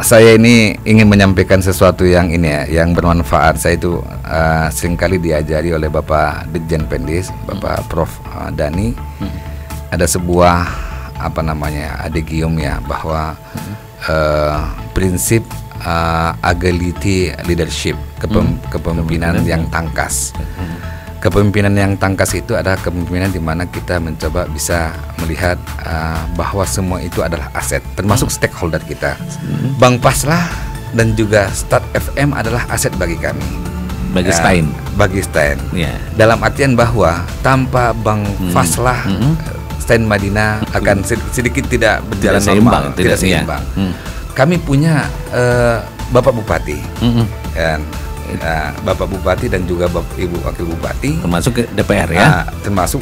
Saya ini ingin menyampaikan sesuatu yang ini ya, yang bermanfaat. Saya itu seringkali diajari oleh Bapak Ditjen Pendis, Bapak Prof Dani. Ada sebuah adagium ya, bahwa prinsip agility leadership, kepemimpinan yang tangkas. Kepemimpinan yang tangkas itu adalah kepemimpinan di mana kita mencoba bisa melihat bahwa semua itu adalah aset, termasuk stakeholder kita. Bang Faslah dan juga Start FM adalah aset bagi kami. Bagi Stein. Bagi Stein. Yeah. Dalam artian bahwa tanpa Bang Faslah, Stein Madinah akan sedikit tidak berjalan normal, tidak seimbang. Kami punya Bapak Bupati. Dan Bapak Bupati dan juga Ibu Wakil Bupati, termasuk DPR ya, termasuk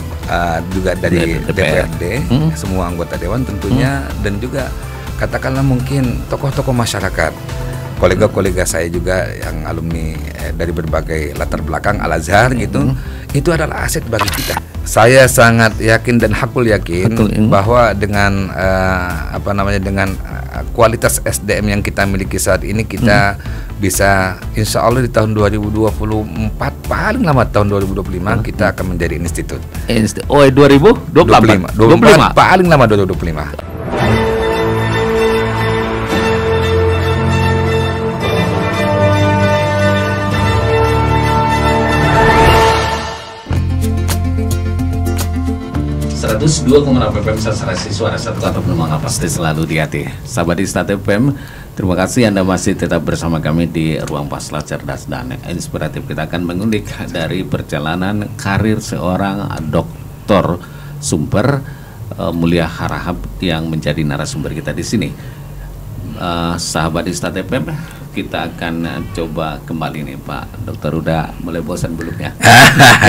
juga dari DPRD, semua anggota dewan tentunya, dan juga katakanlah mungkin tokoh-tokoh masyarakat, kolega-kolega saya juga yang alumni dari berbagai latar belakang Al-Azhar gitu, itu adalah aset bagi kita. Saya sangat yakin dan hakul yakin bahwa dengan dengan kualitas SDM yang kita miliki saat ini, kita bisa insya Allah di tahun 2024, paling lama tahun 2025 kita akan menjadi institut. 2025 paling lama 2025. 102,6 FM Sasaran Suara Satu Kata Penumpang pasti selalu di hati. Sahabat di Start FM, terima kasih Anda masih tetap bersama kami di Ruang Faslah Cerdas dan Inspiratif. Kita akan mengulik dari perjalanan karir seorang Dr. Sumber Mulia Harahap yang menjadi narasumber kita di sini. Sahabat di Start FM, kita akan coba kembali nih Pak Dokter. Udah mulai bosan belum ya?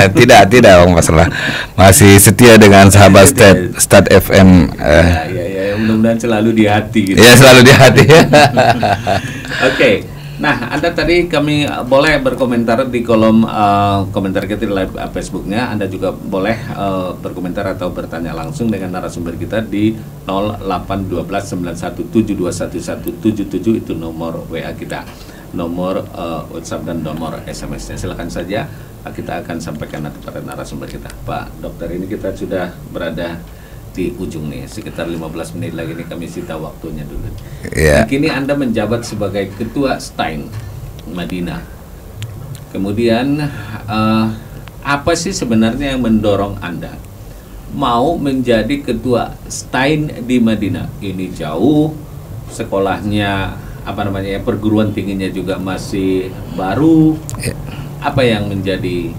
Tidak Bang Faslah, masih setia dengan sahabat Start FM. Ya, mudah-mudahan selalu di hati gitu. Ya, selalu di hati. Oke. Nah, Anda tadi kami boleh berkomentar di kolom komentar kita di live Facebooknya. Anda juga boleh berkomentar atau bertanya langsung dengan narasumber kita di 081291721177, itu nomor WA kita, nomor WhatsApp dan nomor SMS-nya. Silakan saja, kita akan sampaikan nanti pada narasumber kita. Pak Dokter, ini kita sudah berada di ujung nih, sekitar 15 menit lagi nih kami sita waktunya dulu. Kini Anda menjabat sebagai Ketua Stein Madinah. Kemudian apa sih sebenarnya yang mendorong Anda mau menjadi Ketua Stein di Madinah? Ini jauh, sekolahnya perguruan tingginya juga masih baru. Apa yang menjadi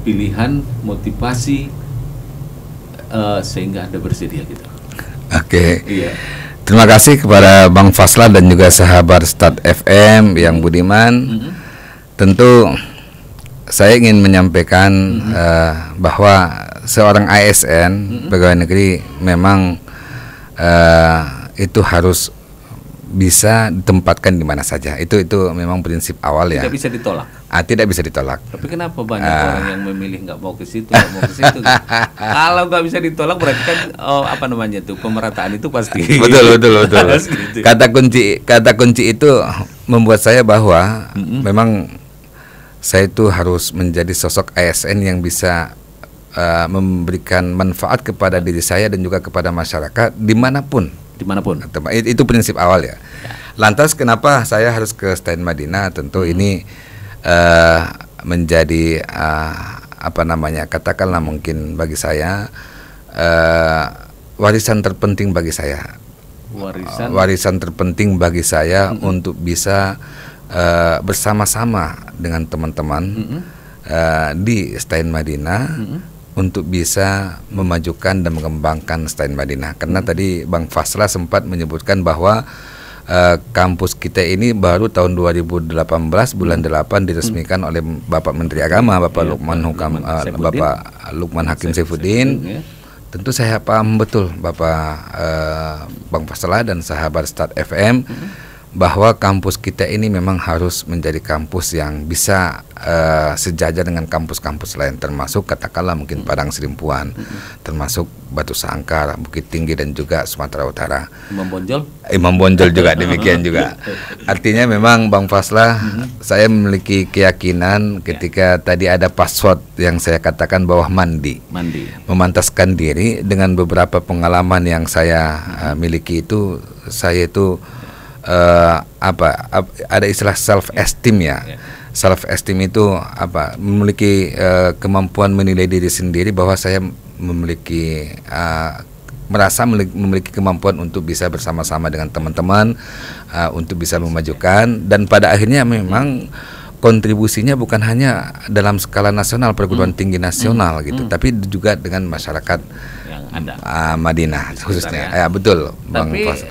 pilihan, motivasi sehingga Anda bersedia gitu? Oke. Terima kasih kepada Bang Faslah dan juga sahabat Start FM yang budiman. Tentu saya ingin menyampaikan bahwa seorang ASN pegawai negeri memang itu harus bisa ditempatkan di mana saja. Itu memang prinsip awal ya. Tidak bisa ditolak. Tidak bisa ditolak. Tapi kenapa banyak orang yang memilih nggak mau ke situ, nggak mau ke situ? Kalau nggak bisa ditolak berarti kan pemerataan itu pasti. Betul. Gitu. Kata kunci itu membuat saya bahwa memang saya itu harus menjadi sosok ASN yang bisa memberikan manfaat kepada diri saya dan juga kepada masyarakat dimanapun. Itu prinsip awal ya. Lantas kenapa saya harus ke Stein Madinah? Tentu ini menjadi katakanlah mungkin bagi saya warisan terpenting bagi saya. Warisan terpenting bagi saya untuk bisa bersama-sama dengan teman-teman di Stein Madinah untuk bisa memajukan dan mengembangkan Stein Madinah. Karena tadi Bang Faslah sempat menyebutkan bahwa kampus kita ini baru tahun 2018 bulan 8 diresmikan oleh Bapak Menteri Agama, Bapak Lukman Hakim Saifuddin. Tentu saya paham betul Bapak Bang Faslah dan sahabat Start FM bahwa kampus kita ini memang harus menjadi kampus yang bisa sejajar dengan kampus-kampus lain, termasuk katakanlah mungkin Padang Serimpuan, termasuk Batu Sangkar, Bukit Tinggi dan juga Sumatera Utara. Imam Bonjol juga demikian juga. Artinya memang Bang Faslah, saya memiliki keyakinan ketika tadi ada password yang saya katakan bahwa mandi, memantaskan diri dengan beberapa pengalaman yang saya miliki itu, saya itu ada istilah self esteem ya. Self esteem itu memiliki kemampuan menilai diri sendiri bahwa saya memiliki memiliki kemampuan untuk bisa bersama-sama dengan teman-teman untuk bisa memajukan, dan pada akhirnya memang kontribusinya bukan hanya dalam skala nasional, perguruan tinggi nasional gitu, tapi juga dengan masyarakat yang ada Madinah khususnya. Ya betul, Bang Fas.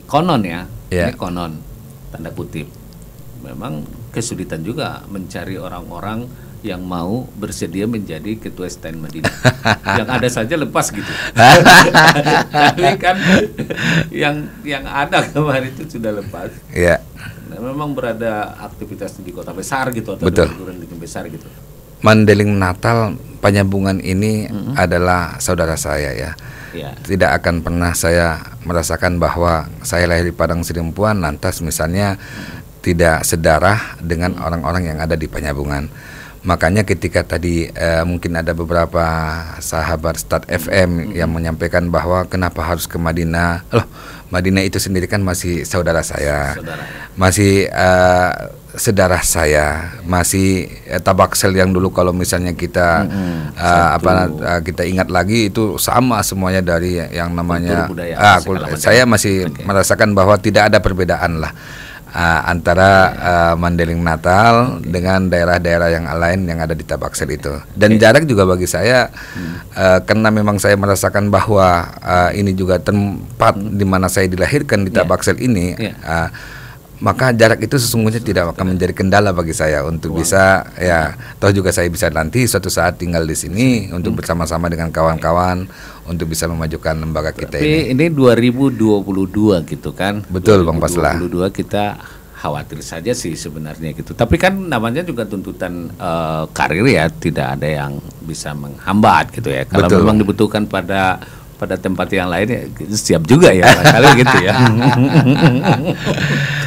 Konon ya, ini konon tanda kutip, memang kesulitan juga mencari orang-orang yang mau bersedia menjadi ketua STN Madinah. Yang ada saja lepas gitu. Tapi kan yang ada kemarin itu sudah lepas. Iya. Nah, memang berada aktivitas di kota besar gitu atau perguruan tinggi besar gitu. Mandeling Natal Penyambungan ini adalah saudara saya ya. Tidak akan pernah saya merasakan bahwa saya lahir di Padang Serimpuan lantas misalnya tidak sedarah dengan orang-orang yang ada di Penyambungan. Makanya ketika tadi mungkin ada beberapa sahabat Start FM yang menyampaikan bahwa kenapa harus ke Madinah. Loh, Madinah itu sendiri kan masih saudara saya, masih saudara saya, masih Tabaksel yang dulu kalau misalnya kita kita ingat lagi itu sama semuanya dari yang namanya saya masih merasakan bahwa tidak ada perbedaan lah antara Mandeling Natal dengan daerah-daerah yang lain yang ada di Tabaksel itu. Dan jarak juga bagi saya karena memang saya merasakan bahwa ini juga tempat di mana saya dilahirkan di Tabaksel ini. Maka jarak itu sesungguhnya tidak akan menjadi kendala bagi saya untuk bisa toh juga saya bisa nanti suatu saat tinggal di sini untuk bersama-sama dengan kawan-kawan untuk bisa memajukan lembaga kita ini. Ini 2022 gitu kan. Betul Bang Faslah. 2022 kita khawatir saja sih sebenarnya gitu. Tapi kan namanya juga tuntutan karir ya, tidak ada yang bisa menghambat gitu ya. Kalau memang dibutuhkan pada tempat yang lain ya siap juga ya kali gitu ya.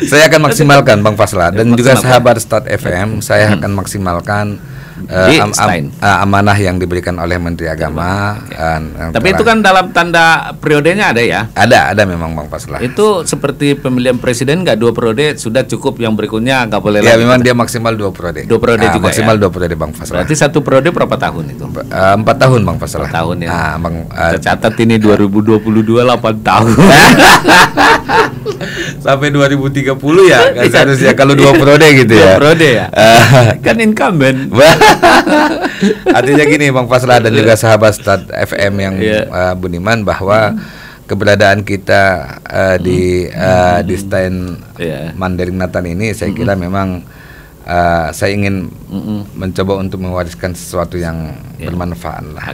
Saya akan maksimalkan Bang Faslah dan juga sahabat Start FM, saya akan maksimalkan amanah yang diberikan oleh Menteri Agama. Tapi itu kan dalam tanda periodenya ada ya? Ada memang Bang Faslah. Itu seperti pemilihan presiden nggak 2 periode sudah cukup, yang berikutnya nggak boleh lagi? Ya memang dia maksimal 2 periode. 2 periode juga maksimal ya? 2 periode Bang Faslah. Berarti 1 periode berapa tahun itu? 4 tahun Bang Faslah. 4 tahun ya. Kita catat ini 2022 8 tahun. Sampai 2030 ya kan seharusnya kalau 2 periode gitu ya. 2 periode ya. Kan incumbent. Artinya gini Bang Faslah dan juga sahabat Start FM yang Budiman, bahwa keberadaan kita di stand Mandeling Natal ini saya kira memang saya ingin mencoba untuk mewariskan sesuatu yang bermanfaat lah.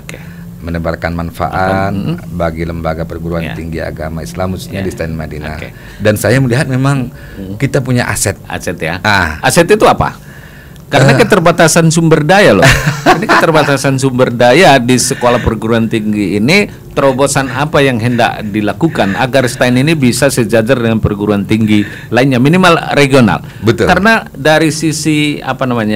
Menebarkan manfaat bagi lembaga perguruan tinggi agama Islam khususnya di stand Madinah. Dan saya melihat memang kita punya aset ya. Aset itu apa? Karena keterbatasan sumber daya loh. Ini keterbatasan sumber daya di sekolah perguruan tinggi ini, terobosan apa yang hendak dilakukan agar STAN ini bisa sejajar dengan perguruan tinggi lainnya, minimal regional. Betul. Karena dari sisi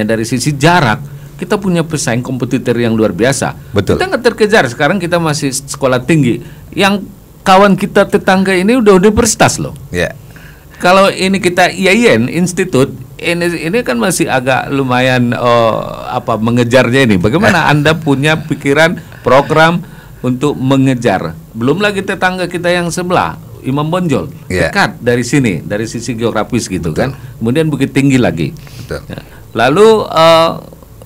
dari sisi jarak kita punya pesaing kompetitor yang luar biasa. Betul. Kita nggak terkejar. Sekarang kita masih sekolah tinggi. Yang kawan kita tetangga ini udah universitas loh. Kalau ini kita IAIN Institut ini kan masih agak lumayan mengejarnya ini. Bagaimana Anda punya pikiran program untuk mengejar? Belum lagi tetangga kita yang sebelah, Imam Bonjol, dekat dari sini, dari sisi geografis gitu. Betul. Kan. Kemudian Bukit Tinggi lagi. Betul. Lalu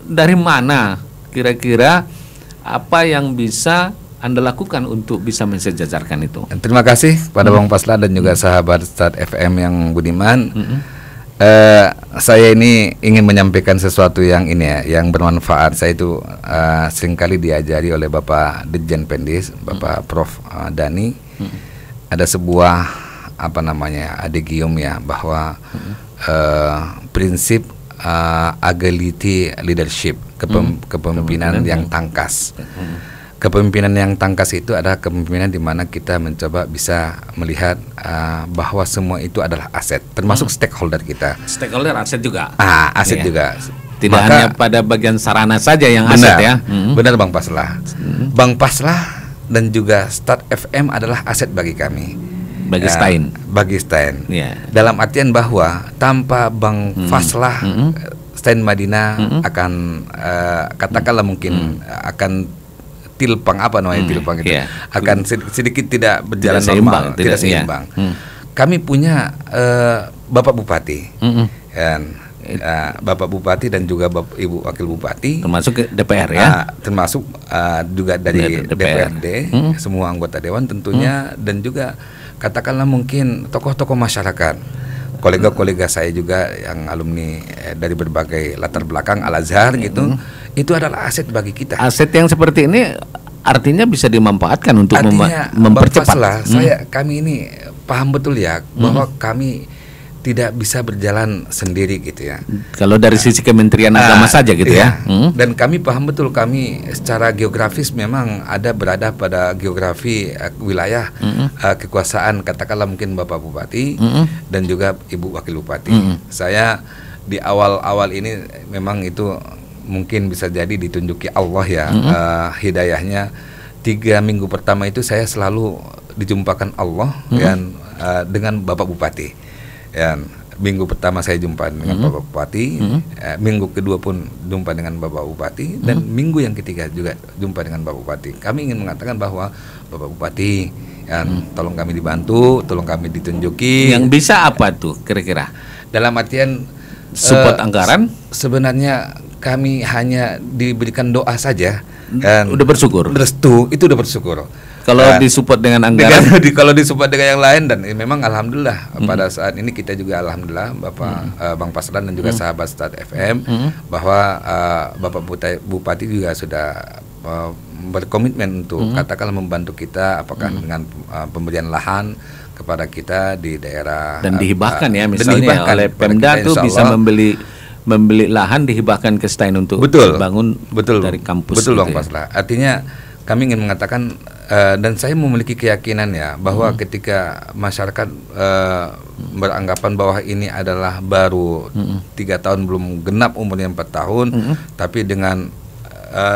dari mana kira-kira apa yang bisa Anda lakukan untuk bisa mensejajarkan itu? Terima kasih pada Bang Faslah dan juga sahabat Start FM yang Budiman. Saya ini ingin menyampaikan sesuatu yang yang bermanfaat. Saya itu seringkali diajari oleh Bapak Dirjen Pendis, Bapak Prof Dani. Ada sebuah apa namanya adegium ya, bahwa prinsip agility leadership, kepemimpinan yang tangkas. Kepemimpinan yang tangkas itu adalah kepemimpinan di mana kita mencoba bisa melihat bahwa semua itu adalah aset, termasuk stakeholder kita. Stakeholder aset juga. Aset juga. Tidak hanya pada bagian sarana saja yang aset ya. Benar Bang Paslah. Bang Paslah dan juga Start FM adalah aset bagi kami. Bagi Stein. Bagi Stein. Yeah. Dalam artian bahwa tanpa Bang Paslah, Stein Madinah akan katakanlah mungkin akan tilpang tilpang itu akan sedikit tidak berjalan normal, tidak seimbang. Kami punya Bapak Bupati, Bapak Bupati dan juga Ibu Wakil Bupati, termasuk DPR ya, termasuk juga dari DPRD, semua anggota dewan tentunya, dan juga katakanlah mungkin tokoh-tokoh masyarakat, kolega-kolega saya juga yang alumni dari berbagai latar belakang Al Azhar gitu. Itu adalah aset bagi kita. Aset yang seperti ini artinya bisa dimanfaatkan untuk mempercepat. Kami ini paham betul ya bahwa kami tidak bisa berjalan sendiri gitu ya. Kalau dari sisi Kementerian Agama saja gitu ya. Dan kami paham betul, kami secara geografis memang berada pada geografi wilayah kekuasaan, katakanlah mungkin Bapak Bupati dan juga Ibu Wakil Bupati. Saya di awal-awal ini memang itu mungkin bisa jadi ditunjuki Allah ya, hidayahnya. 3 minggu pertama itu saya selalu dijumpakan Allah dengan Bapak Bupati. Minggu pertama saya jumpa dengan Bapak Bupati, minggu kedua pun jumpa dengan Bapak Bupati, dan minggu yang ketiga juga jumpa dengan Bapak Bupati. Kami ingin mengatakan bahwa Bapak Bupati, tolong kami dibantu, tolong kami ditunjuki. Yang bisa apa tuh kira-kira? Dalam artian support anggaran? Sebenarnya kami hanya diberikan doa saja. Udah bersyukur. Restu itu udah bersyukur. Kalau disupport dengan anggaran, kalau disupport dengan yang lain, dan memang alhamdulillah pada saat ini kita juga alhamdulillah Bang Paslan dan juga sahabat Start FM bahwa Bapak Bupati juga sudah berkomitmen untuk katakanlah membantu kita, apakah dengan pemberian lahan kepada kita di daerah, dan dihibahkan ya, misalnya oleh Pemda tuh bisa membeli lahan, dihibahkan ke Stein untuk bangun dari kampus. Betul Bang Paslah. Artinya kami ingin mengatakan dan saya memiliki keyakinan ya bahwa ketika masyarakat beranggapan bahwa ini adalah baru 3 tahun, belum genap umurnya 4 tahun, tapi dengan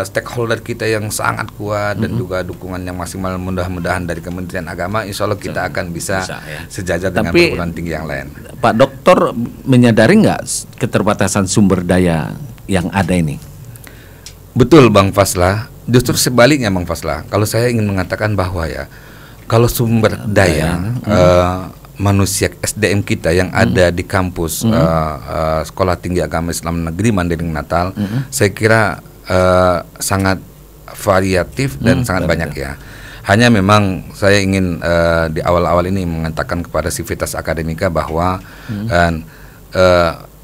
stakeholder kita yang sangat kuat dan juga dukungan yang maksimal, mudah-mudahan dari Kementerian Agama, insya Allah kita akan bisa sejajar dengan perguruan tinggi yang lain. Pak Dokter menyadari nggak keterbatasan sumber daya yang ada ini? Betul Bang Faslah. Justru sebaliknya Bang Faslah. Kalau saya ingin mengatakan bahwa ya, kalau sumber daya manusia SDM kita yang ada di kampus Sekolah Tinggi Agama Islam Negeri Mandailing Natal, saya kira sangat variatif dan sangat banyak ya. Hanya memang saya ingin di awal-awal ini mengatakan kepada Civitas Akademika bahwa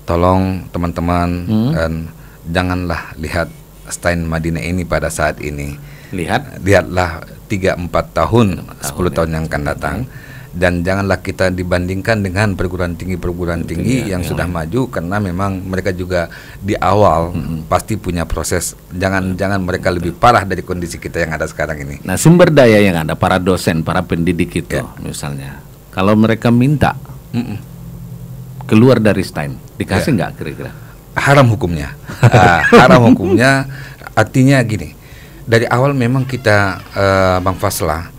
tolong teman-teman janganlah lihat Stein Madinah ini pada saat ini. Lihatlah 3-4 tahun, 10 tahun yang akan datang. Dan janganlah kita dibandingkan dengan perguruan tinggi yang sudah maju, karena memang mereka juga di awal pasti punya proses. Jangan3 lebih parah dari kondisi kita yang ada sekarang ini. Nah, sumber daya yang ada, para dosen, para pendidik itu misalnya, kalau mereka minta keluar dari Stein, dikasih nggak kira-kira? Haram hukumnya. Haram hukumnya artinya gini. Dari awal memang kita Bang Faslah,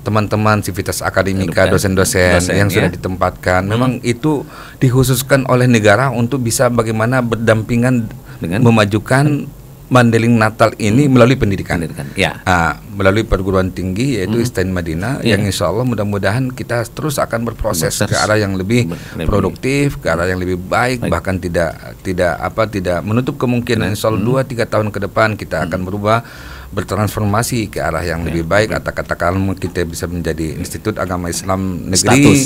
teman-teman Civitas Akademika, dosen-dosen yang sudah ditempatkan, memang itu dikhususkan oleh negara untuk bisa bagaimana berdampingan dengan memajukan Mandailing Natal ini melalui pendidikan. Melalui perguruan tinggi yaitu Stein Madinah, yang insya Allah mudah-mudahan kita terus akan berproses ke arah yang lebih produktif, ke arah yang lebih baik, bahkan tidak menutup kemungkinan insya Allah 2-3 tahun ke depan kita akan bertransformasi ke arah yang lebih baik, atau katakan kita bisa menjadi Institut Agama Islam Negeri,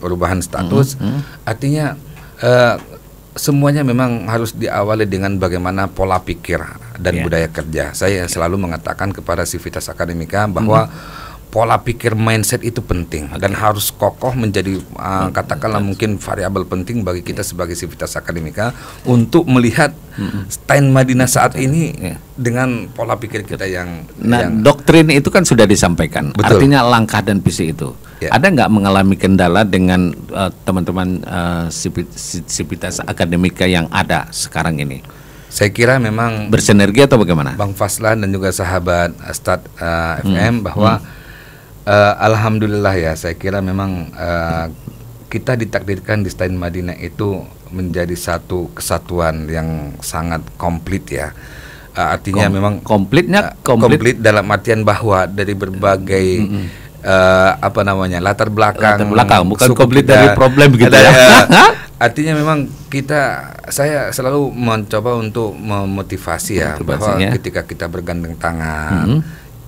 perubahan status. Artinya semuanya memang harus diawali dengan bagaimana pola pikir dan budaya kerja. Saya selalu mengatakan kepada Civitas Akademika bahwa pola pikir mindset itu penting dan harus kokoh menjadi katakanlah mungkin variabel penting bagi kita sebagai Civitas Akademika untuk melihat Stein Madinah saat ini dengan pola pikir kita yang doktrin itu kan sudah disampaikan. Betul. Artinya langkah dan visi itu. Ada nggak mengalami kendala dengan teman-teman Civitas Akademika yang ada sekarang ini? Saya kira memang bersinergi atau bagaimana? Bang Faslan dan juga sahabat Start FM bahwa alhamdulillah ya, saya kira memang kita ditakdirkan di Stein Madinah itu menjadi satu kesatuan yang sangat komplit ya. Artinya memang komplit dalam artian bahwa dari berbagai latar belakang bukan komplit dari problem gitu ya. Artinya memang saya selalu mencoba untuk memotivasi ya, bahwa ketika kita bergandeng tangan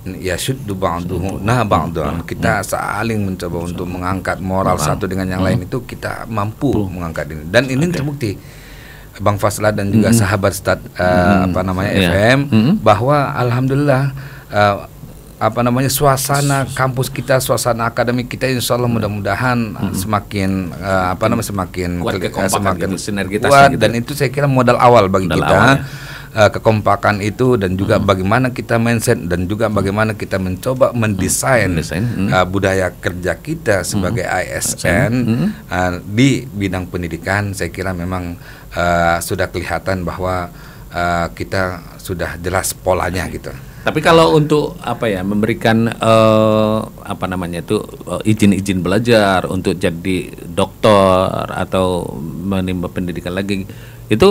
ya syuddu ba'duhu ba'duhan, kita saling mencoba untuk mengangkat moral satu dengan yang lain, itu kita mampu mengangkat ini, dan ini terbukti Bang Fasla dan juga sahabat Start FM bahwa alhamdulillah suasana kampus kita, suasana akademik kita, insya Allah mudah-mudahan semakin kuat gitu. Dan itu saya kira modal awal bagi kita, kekompakan itu, dan juga bagaimana kita mindset, dan juga bagaimana kita mencoba mendesain budaya kerja kita sebagai ASN di bidang pendidikan. Saya kira memang sudah kelihatan bahwa kita sudah jelas polanya gitu. Tapi kalau untuk memberikan izin-izin belajar untuk jadi dokter atau menimba pendidikan lagi, itu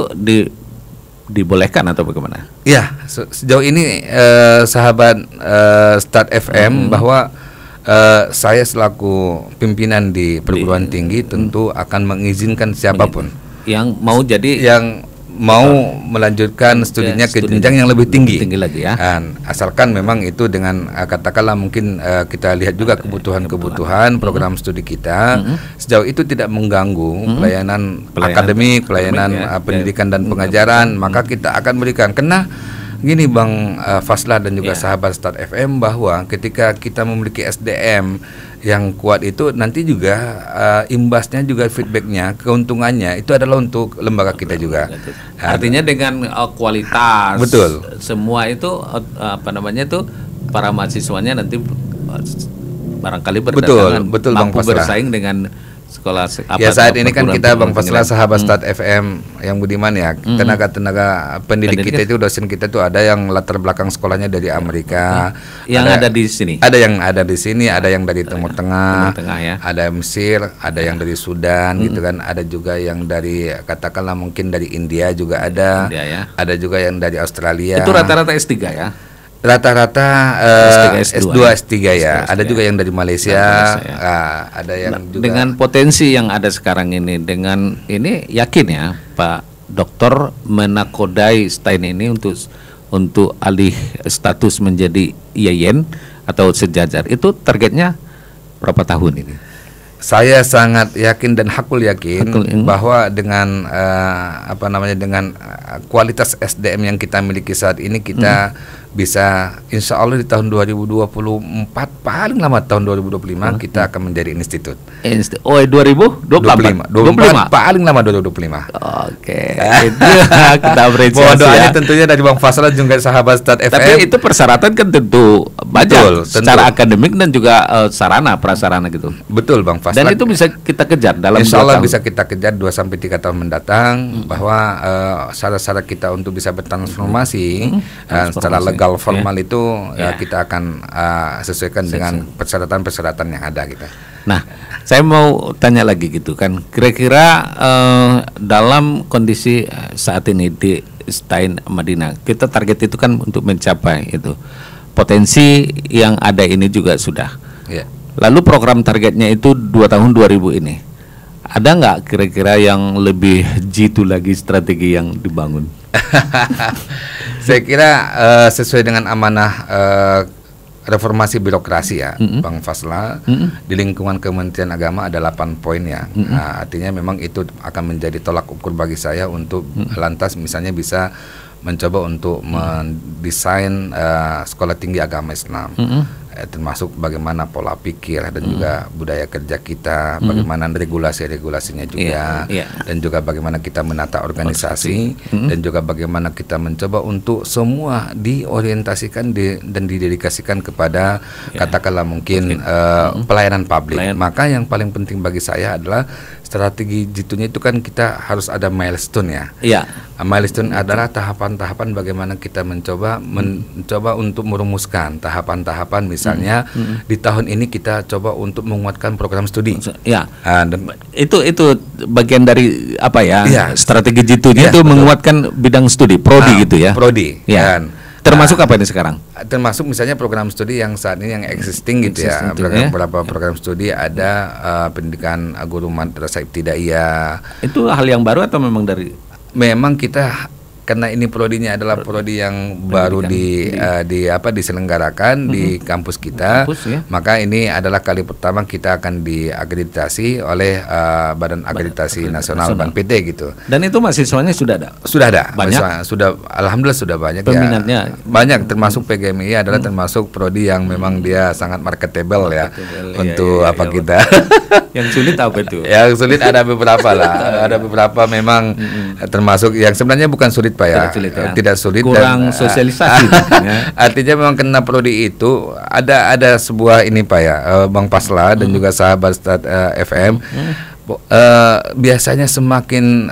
dibolehkan atau bagaimana? Ya, sejauh ini sahabat Start FM bahwa saya selaku pimpinan di perguruan tinggi tentu akan mengizinkan siapapun yang mau melanjutkan studinya ke jenjang yang lebih tinggi lagi ya. Asalkan memang itu dengan katakanlah mungkin kita lihat juga kebutuhan program studi kita. Sejauh itu tidak mengganggu pelayanan akademik, pelayanan pendidikan dan pengajaran, maka kita akan berikan. Karena gini Bang Fasla dan juga sahabat Start FM, bahwa ketika kita memiliki SDM yang kuat itu nanti juga imbasnya juga feedbacknya, keuntungannya itu adalah untuk lembaga kita juga. Artinya dengan kualitas, betul, semua itu para mahasiswanya nanti barangkali berdatangan betul mampu Bang Fasla bersaing dengan sekolah saat ini kan kita Bang Fasla sahabat Start FM yang budiman ya, tenaga pendidik kita itu, dosen kita itu ada yang latar belakang sekolahnya dari Amerika, yang ada di sini, ada yang ada di sini, ada yang dari Timur Tengah ya. Ada Mesir, ada yang dari Sudan gitu kan, ada juga yang dari katakanlah mungkin dari India juga ada, ada juga yang dari Australia. Itu rata-rata S3 ya? Rata-rata S2 S3 ya. Ada juga yang dari Malaysia, ada yang juga. Dengan potensi yang ada sekarang ini, dengan ini yakin ya Pak Dokter menakodai Stein ini untuk alih status menjadi IAIN atau sejajar, itu targetnya berapa tahun ini? Saya sangat yakin dan hakul yakin bahwa dengan dengan kualitas SDM yang kita miliki saat ini, kita bisa insya Allah di tahun 2024 paling lama tahun 2025 kita akan menjadi institut. 2025 paling lama 2025. Oke. Itu kita apresiasi. Mohon doanya tentunya dari Bang Fasla juga sahabat Start FM. Tapi itu persyaratan kan tentu banyak, secara akademik dan juga sarana prasarana gitu. Betul Bang Fasla. Dan itu bisa kita kejar dalam insya Allah bisa kita kejar 2-3 tahun mendatang, bahwa syarat-syarat kita untuk bisa bertransformasi secara legal formal itu kita akan sesuaikan dengan persyaratan-persyaratan yang ada gitu. Nah, saya mau tanya lagi gitu kan, kira-kira dalam kondisi saat ini di Stein Madinah, kita target itu kan untuk mencapai itu potensi yang ada ini juga sudah. Lalu program targetnya itu 2 tahun 2000 ini. Ada nggak kira-kira yang lebih jitu lagi strategi yang dibangun? Saya kira sesuai dengan amanah reformasi birokrasi ya, Bang Fasla, di lingkungan Kementerian Agama ada 8 poin ya. Artinya memang itu akan menjadi tolak ukur bagi saya untuk lantas misalnya bisa mencoba untuk mendesain sekolah tinggi agama Islam. termasuk bagaimana pola pikir dan juga budaya kerja kita, bagaimana regulasi-regulasinya juga, dan juga bagaimana kita menata organisasi, dan juga bagaimana kita mencoba untuk semua diorientasikan dan didedikasikan kepada katakanlah mungkin pelayanan publik. Maka yang paling penting bagi saya adalah strategi G2-nya itu kan kita harus ada milestone ya. Milestone adalah tahapan-tahapan bagaimana kita mencoba untuk merumuskan tahapan-tahapan, misalnya di tahun ini kita coba untuk menguatkan program studi. Itu bagian dari apa ya? Strategi G2-nya itu menguatkan bidang studi, prodi gitu ya. Prodi. Termasuk apa ini sekarang? Termasuk misalnya program studi yang saat ini yang existing gitu ya. Beberapa program studi ada pendidikan guru madrasah ibtidaiyah. Itu hal yang baru atau memang dari? Memang kita karena ini prodinya adalah prodi yang baru diselenggarakan di kampus kita, maka ini adalah kali pertama kita akan diakreditasi oleh Badan Akreditasi Nasional BANPT gitu. Dan itu mahasiswanya sudah ada? Sudah ada. Banyak? Alhamdulillah sudah banyak. Peminatnya? Banyak, termasuk PGMI adalah termasuk prodi yang memang dia sangat marketable ya untuk kita. Yang sulit apa itu? Yang sulit ada beberapa lah. Ada beberapa memang termasuk yang sebenarnya bukan sulit Pak ya. Tidak sulit, kurang sosialisasi. Artinya memang kena prodi itu ada sebuah ini Pak ya, Bang Pasla dan juga sahabat Start FM. Biasanya semakin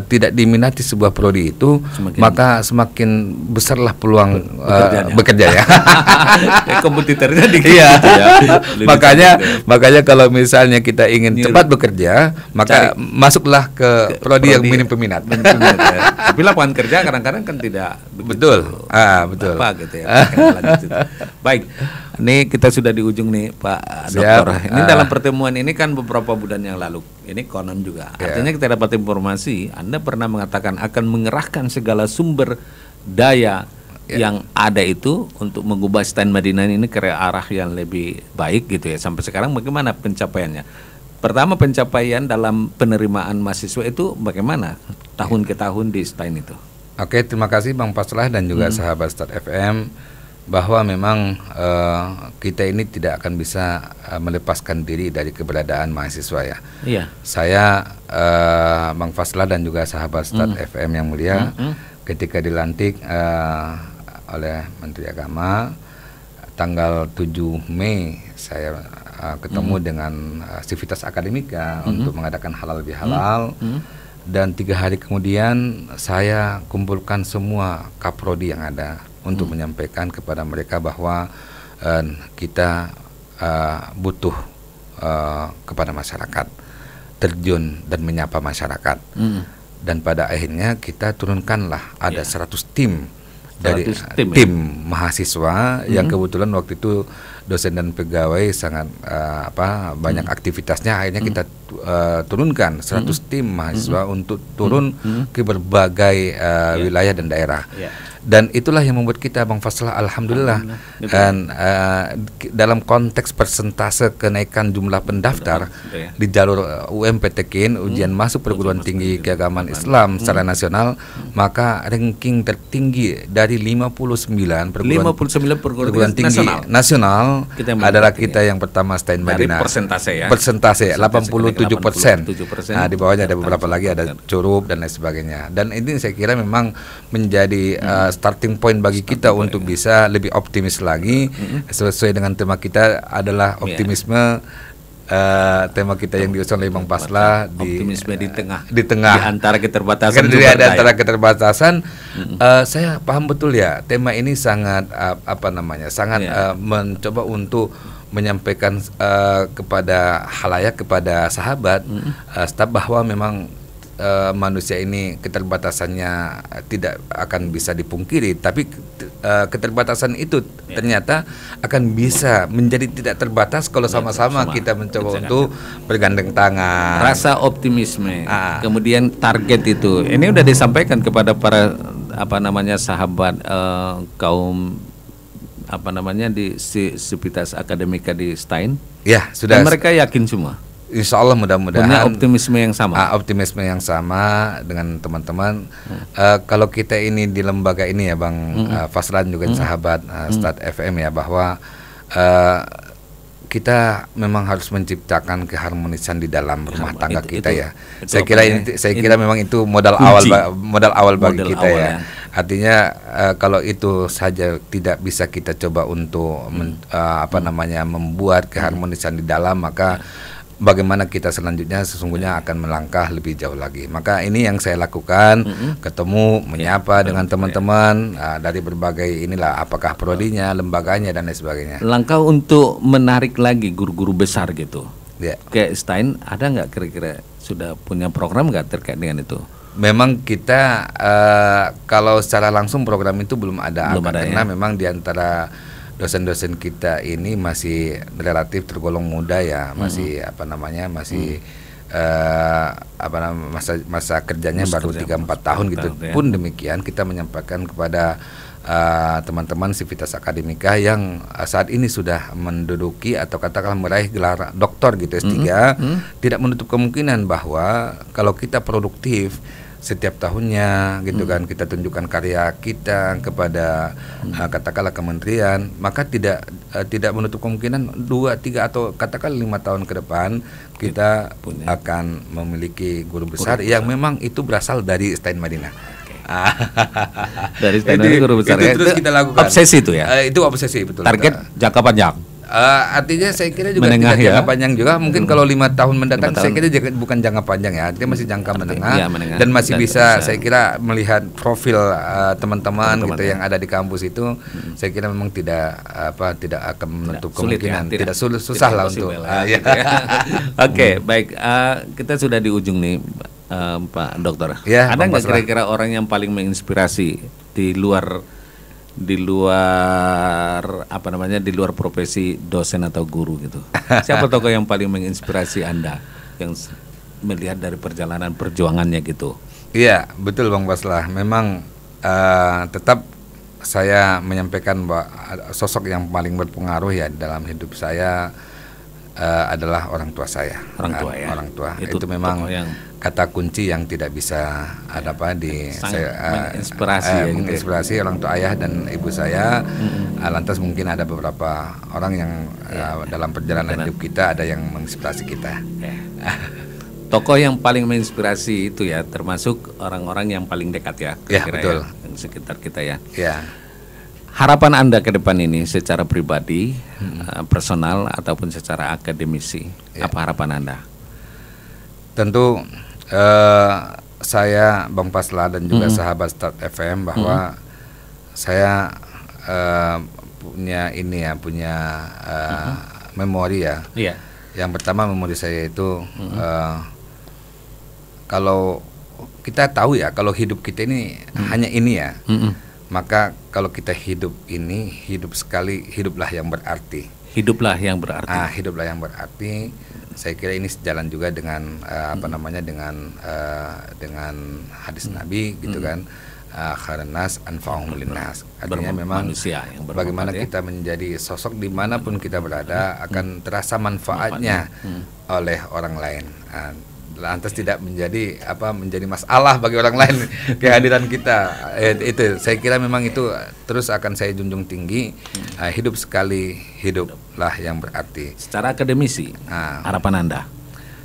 tidak diminati sebuah prodi itu, maka semakin besarlah peluang bekerja ya. Kompetitornya dikit. Makanya kalau misalnya kita ingin cepat bekerja, maka masuklah ke prodi yang minim peminat. Tapi lapangan kerja kadang-kadang kan tidak betul. Betul. Apa gitu ya. Baik. Ini kita sudah di ujung nih Pak Dokter. Ini dalam pertemuan ini kan beberapa bulan yang lalu. Ini konon juga. Artinya kita dapat informasi, Anda pernah mengatakan akan mengerahkan segala sumber daya yang ada itu untuk mengubah Stand Madinah ini ke arah yang lebih baik gitu ya. Sampai sekarang bagaimana pencapaiannya? Pertama, pencapaian dalam penerimaan mahasiswa itu bagaimana tahun ke tahun di Stein itu? Oke, terima kasih Bang Paslah dan juga sahabat Start FM. Bahwa memang kita ini tidak akan bisa melepaskan diri dari keberadaan mahasiswa ya. Saya Bang Faslah dan juga sahabat Start FM yang mulia, ketika dilantik oleh Menteri Agama tanggal 7 Mei saya ketemu dengan Sivitas Akademika untuk mengadakan halal bihalal. Dan 3 hari kemudian saya kumpulkan semua kaprodi yang ada untuk menyampaikan kepada mereka bahwa kita butuh kepada masyarakat, terjun dan menyapa masyarakat. Dan pada akhirnya kita turunkanlah ada 100 tim dari tim mahasiswa yang kebetulan waktu itu dosen dan pegawai sangat banyak aktivitasnya. Akhirnya kita turunkan 100 tim mahasiswa untuk turun ke berbagai wilayah dan daerah. Dan itulah yang membuat kita Bang Faslah alhamdulillah. Dan dalam konteks persentase kenaikan jumlah pendaftar di jalur UMPTKIN, ujian masuk perguruan tinggi keagamaan Islam secara nasional, maka ranking tertinggi dari 59 perguruan tinggi nasional adalah kita yang pertama Stand Madinah. Persentase 87%. Nah, di bawahnya ada beberapa lagi, ada Curup dan lain sebagainya. Dan ini saya kira memang menjadi starting point bagi kita untuk bisa lebih optimis lagi. Sesuai dengan tema kita adalah optimisme. Tema kita yang diusung oleh Bang Paslah optimisme di tengah di antara keterbatasan. Saya paham betul ya, tema ini sangat mencoba untuk menyampaikan kepada halayak, kepada sahabat staf bahwa memang manusia ini keterbatasannya tidak akan bisa dipungkiri, tapi keterbatasan itu ternyata akan bisa menjadi tidak terbatas kalau sama-sama kita mencoba untuk bergandeng tangan. Rasa optimisme, kemudian target itu, ini udah disampaikan kepada para sahabat kaum di Sivitas Akademika di Stein. Ya, sudah. Dan mereka yakin semua. Insya Allah mudah-mudahan punya optimisme yang sama. Optimisme yang sama dengan teman-teman. Kalau kita ini di lembaga ini ya Bang Faslan juga sahabat Start FM ya, bahwa kita memang harus menciptakan keharmonisan di dalam rumah tangga kita ya. Saya kira memang itu modal awal bagi kita ya. Artinya kalau itu saja tidak bisa kita coba untuk membuat keharmonisan di dalam, maka bagaimana kita selanjutnya sesungguhnya akan melangkah lebih jauh lagi. Maka ini yang saya lakukan, ketemu, menyapa dengan teman-teman dari berbagai inilah, apakah prodinya, lembaganya dan lain sebagainya. Langkah untuk menarik lagi guru-guru besar gitu. Kayak Stein, ada nggak kira-kira sudah punya program nggak terkait dengan itu? Memang kita kalau secara langsung program itu belum ada karena memang diantara dosen-dosen kita ini masih relatif tergolong muda ya, masih masa kerjanya baru 3-4 tahun gitu. Pun demikian kita menyampaikan kepada teman-teman Sivitas Akademika yang saat ini sudah menduduki atau katakanlah meraih gelar doktor gitu S3, tidak menutup kemungkinan bahwa kalau kita produktif setiap tahunnya gitu kan, kita tunjukkan karya kita kepada katakanlah kementerian, maka tidak menutup kemungkinan 2, 3 atau katakanlah 5 tahun ke depan kita akan memiliki guru besar yang memang itu berasal dari Stein Madinah. Dari Stein Madinah guru besar itu terus kita lakukan. Obsesi itu ya. Itu obsesi betul. Target jangka panjang. Artinya saya kira juga menengah tidak jangka panjang juga, mungkin kalau 5 tahun mendatang saya kira bukan jangka panjang ya, artinya masih jangka menengah, dan masih bisa saya kira melihat profil teman-teman gitu yang ada di kampus itu, saya kira memang tidak akan menutup kemungkinan, tidak susah lah untuk Oke, baik, kita sudah di ujung nih Pak Dokter. Ya, ada nggak kira-kira orang yang paling menginspirasi di luar di luar profesi dosen atau guru gitu? Siapa tokoh yang paling menginspirasi Anda yang melihat dari perjalanan perjuangannya gitu? Iya, betul Bang Baslah. Memang tetap saya menyampaikan bahwa sosok yang paling berpengaruh ya dalam hidup saya adalah orang tua saya. Orang tua. Itu memang kata kunci yang tidak bisa menginspirasi orang tua ayah dan ibu saya. Lantas mungkin ada beberapa orang yang dalam perjalanan hidup kita ada yang menginspirasi kita. Tokoh yang paling menginspirasi itu ya, termasuk orang-orang yang paling dekat ya, betul. Yang sekitar kita ya. Ya. Harapan Anda ke depan ini secara pribadi, personal ataupun secara akademisi, apa harapan Anda? Tentu saya Bang Pasla dan juga sahabat Start FM bahwa saya punya memori ya. Yang pertama memori saya itu kalau kita tahu ya, kalau hidup kita ini hanya ini ya. Maka kalau kita hidup ini, hiduplah yang berarti. Hiduplah yang berarti. Hiduplah yang berarti. Saya kira ini sejalan juga dengan dengan hadis Nabi gitu kan. Khairunas anfa'uhum linnas. Artinya memang bagaimana kita menjadi sosok dimanapun kita berada akan terasa manfaatnya oleh orang lain. Lantas tidak menjadi masalah bagi orang lain kehadiran kita. Itu saya kira memang itu terus akan saya junjung tinggi. Hiduplah yang berarti. Secara akademisi, harapan Anda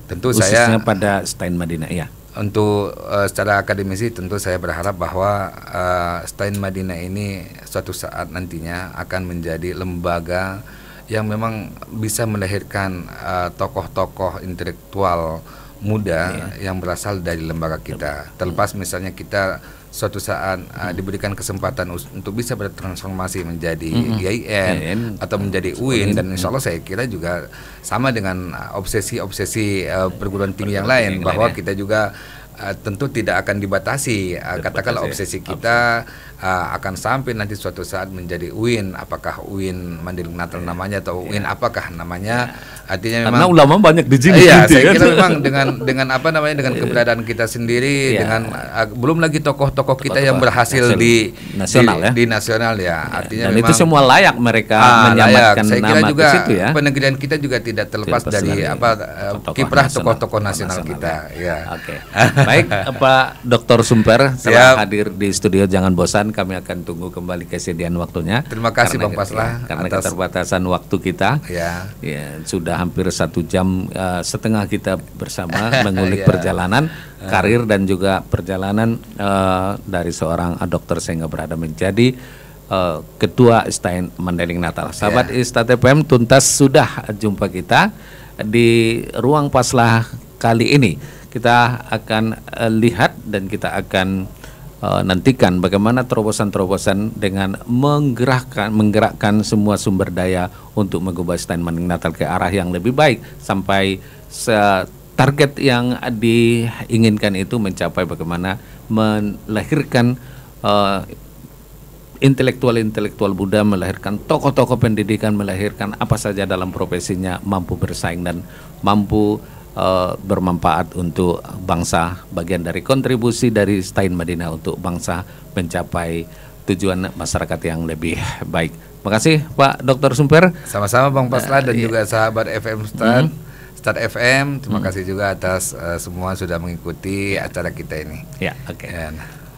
tentu khususnya pada Stein Madinah ya. Untuk secara akademisi tentu saya berharap bahwa Stein Madinah ini suatu saat nantinya akan menjadi lembaga yang memang bisa melahirkan tokoh-tokoh intelektual muda yang berasal dari lembaga kita. Terlepas misalnya kita suatu saat diberikan kesempatan untuk bisa bertransformasi menjadi IAIN atau menjadi UIN, dan insya Allah saya kira juga sama dengan obsesi perguruan tinggi yang lain, bahwa kita juga tentu tidak akan dibatasi katakanlah obsesi kita akan sampai nanti suatu saat menjadi UIN, apakah UIN Mandailing Natal namanya atau UIN apakah namanya, artinya memang karena ulama banyak di sini. Iya, saya kira memang dengan apa namanya, dengan keberadaan kita sendiri, dengan belum lagi tokoh-tokoh kita yang berhasil di nasional di nasional ya, artinya dan memang itu semua layak mereka menyamatkan saya kira nama juga ke situ ya. Penegrian kita juga tidak terlepas dari kiprah tokoh-tokoh nasional kita ya. Oke. Baik, Pak Dr. Sumper setelah hadir di studio jangan bosan, kami akan tunggu kembali kesediaan waktunya. Terima kasih Bang Paslah karena keterbatasan waktu kita. Ya, sudah hampir 1 jam setengah kita bersama mengulik perjalanan karir dan juga perjalanan dari seorang dokter sehingga berada menjadi Ketua Istain Mandailing Natal. Sahabat Istat FM, tuntas sudah jumpa kita di ruang Paslah kali ini. Kita akan lihat dan kita akan nantikan bagaimana terobosan-terobosan dengan menggerakkan semua sumber daya untuk mengubah Istain Mandailing Natal ke arah yang lebih baik sampai target yang diinginkan itu mencapai bagaimana melahirkan intelektual Buddha, melahirkan tokoh-tokoh pendidikan, melahirkan apa saja dalam profesinya mampu bersaing dan mampu bermanfaat untuk bangsa, bagian dari kontribusi dari Istain Madinah untuk bangsa mencapai tujuan masyarakat yang lebih baik. Terima kasih Pak Dr. Sumper. Sama-sama Bang Paslah dan juga sahabat FM Start FM. Terima kasih juga atas semua sudah mengikuti acara kita ini. Ya, oke.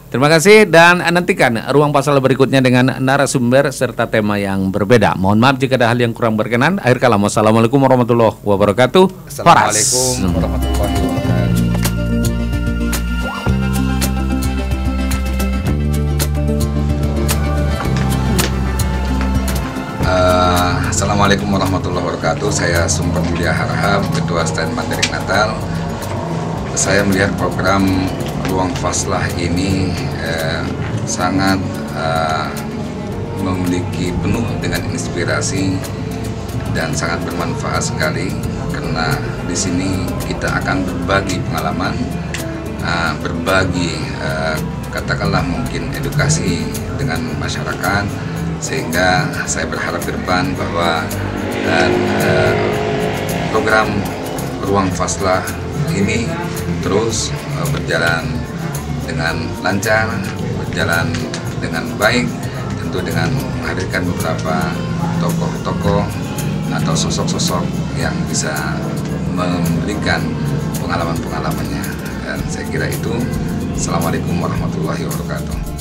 Terima kasih dan nantikan ruang Paslah berikutnya dengan narasumber serta tema yang berbeda. Mohon maaf jika ada hal yang kurang berkenan. Akhir kalam, wassalamualaikum warahmatullahi wabarakatuh. Assalamualaikum warahmatullahi wabarakatuh. Assalamualaikum warahmatullahi wabarakatuh. Saya Sumper Mulia Harahap, Ketua Istain Mandailing Natal. Saya melihat program Ruang Paslah ini sangat memiliki penuh dengan inspirasi dan sangat bermanfaat sekali, karena di sini kita akan berbagi pengalaman, berbagi katakanlah mungkin edukasi dengan masyarakat, sehingga saya berharap ke depan bahwa program Ruang Paslah ini terus berjalan dengan lancar, berjalan dengan baik, tentu dengan menghadirkan beberapa tokoh-tokoh atau sosok-sosok yang bisa memberikan pengalaman-pengalamannya. Dan saya kira itu. Assalamualaikum warahmatullahi wabarakatuh.